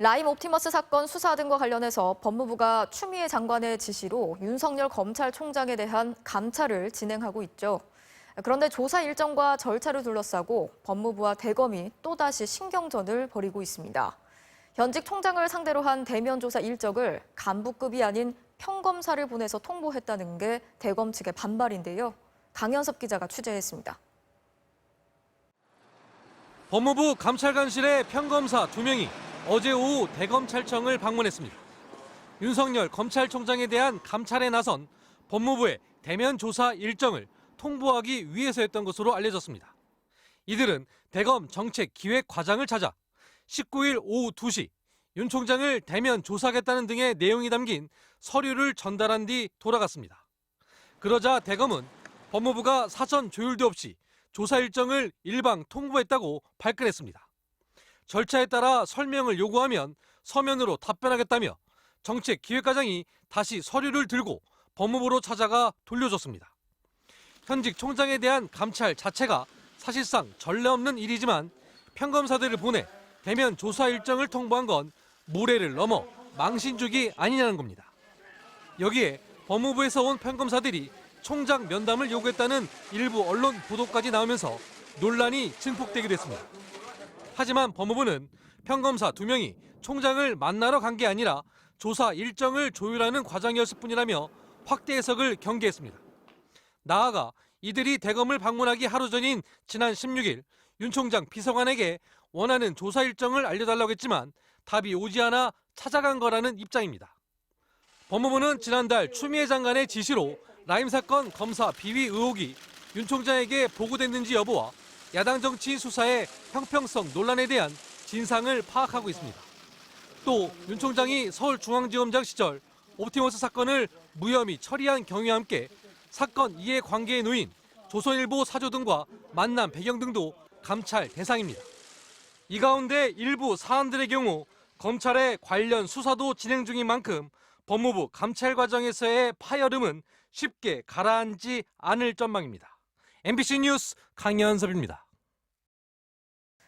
라임 옵티머스 사건 수사 등과 관련해서 법무부가 추미애 장관의 지시로 윤석열 검찰총장에 대한 감찰을 진행하고 있죠. 그런데 조사 일정과 절차를 둘러싸고 법무부와 대검이 또다시 신경전을 벌이고 있습니다. 현직 총장을 상대로 한 대면 조사 일정을 간부급이 아닌 평검사를 보내서 통보했다는 게 대검 측의 반발인데요. 강현섭 기자가 취재했습니다. 법무부 감찰관실의 평검사 2명이 어제 오후 대검찰청을 방문했습니다. 윤석열 검찰총장에 대한 감찰에 나선 법무부의 대면 조사 일정을 통보하기 위해서였던 것으로 알려졌습니다. 이들은 대검 정책기획과장을 찾아 19일 오후 2시 윤 총장을 대면 조사하겠다는 등의 내용이 담긴 서류를 전달한 뒤 돌아갔습니다. 그러자 대검은 법무부가 사전 조율도 없이 조사 일정을 일방 통보했다고 발끈했습니다. 절차에 따라 설명을 요구하면 서면으로 답변하겠다며 정책기획과장이 다시 서류를 들고 법무부로 찾아가 돌려줬습니다. 현직 총장에 대한 감찰 자체가 사실상 전례 없는 일이지만 평검사들을 보내 대면 조사 일정을 통보한 건 무례를 넘어 망신주기 아니냐는 겁니다. 여기에 법무부에서 온 평검사들이 총장 면담을 요구했다는 일부 언론 보도까지 나오면서 논란이 증폭되기도 했습니다. 하지만 법무부는 평검사 2명이 총장을 만나러 간 게 아니라 조사 일정을 조율하는 과정이었을 뿐이라며 확대 해석을 경계했습니다. 나아가 이들이 대검을 방문하기 하루 전인 지난 16일 윤 총장 비서관에게 원하는 조사 일정을 알려달라고 했지만 답이 오지 않아 찾아간 거라는 입장입니다. 법무부는 지난달 추미애 장관의 지시로 라임 사건 검사 비위 의혹이 윤 총장에게 보고됐는지 여부와 야당 정치인 수사의 형평성 논란에 대한 진상을 파악하고 있습니다. 또 윤 총장이 서울중앙지검장 시절 옵티머스 사건을 무혐의 처리한 경위와 함께 사건 이해관계에 놓인 조선일보 사조 등과 만남 배경 등도 감찰 대상입니다. 이 가운데 일부 사안들의 경우 검찰의 관련 수사도 진행 중인 만큼 법무부 감찰 과정에서의 파열음은 쉽게 가라앉지 않을 전망입니다. MBC 뉴스 강현섭입니다.